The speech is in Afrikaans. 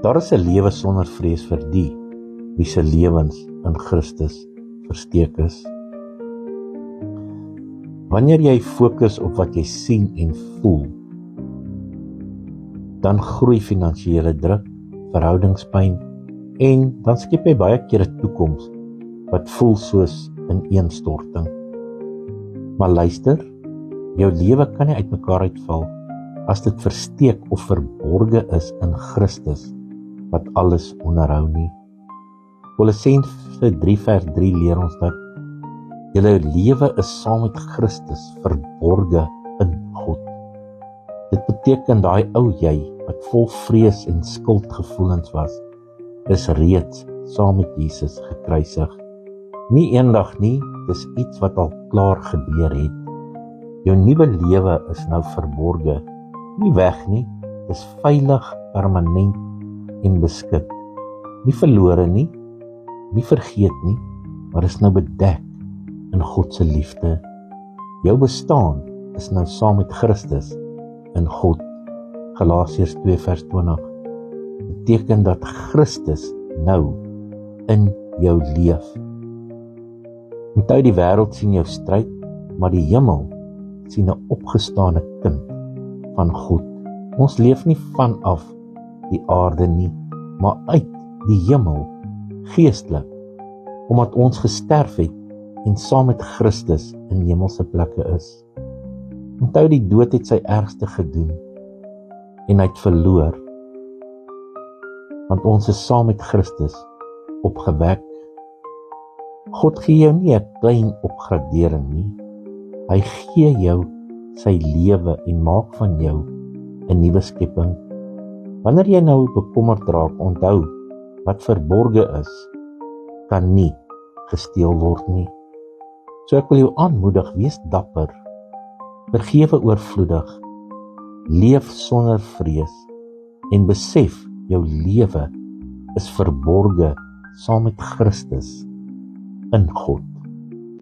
Daar is 'n lewe sonder vrees vir die wie se lewens in Christus versteek is. Wanneer jy fokus op wat jy sien en voel, dan groei finansiële druk, verhoudingspyn en dan skep jy baie keer 'n toekoms wat voel soos ineenstorting. Maar luister, jou lewe kan nie uitmekaar uitval as dit versteek of verborge is in Christus wat alles onderhou nie. Kolossense 3 vers 3 leer ons dat julle lewe is saam met Christus verborge in God. Dit beteken daai ou jy wat vol vrees en skuldgevoelens was, is reeds saam met Jesus gekruisig. Nie eendag nie, dis iets wat al klaar gebeur het. Jou nuwe lewe is nou verborge, nie weg nie, dis veilig, permanent en beskik. Nie verlore nie, nie vergeet nie, maar is nou bedek in God se liefde. Jou bestaan is nou saam met Christus in God. Galasiërs 2 vers 20 beteken dat Christus nou in jou leef. Onthou, die wêreld sien jou stryd, maar die hemel sien 'n opgestane kind van God. Ons leef nie vanaf die aarde nie, maar uit die hemel, geestelik, omdat ons gesterf het en saam met Christus in hemelse plekke is. Onthou, die dood het sy ergste gedoen en hy het verloor, want ons is saam met Christus opgewek. God gee jou nie 'n klein opgradering nie, hy gee jou sy lewe en maak van jou 'n nuwe skepping. Wanneer jy nou bekommerd raak, onthou, wat verborge is, kan nie gesteel word nie. So ek wil jou aanmoedig, wees dapper, vergewe oorvloedig, leef sonder vrees en besef jou lewe is verborge saam met Christus in God.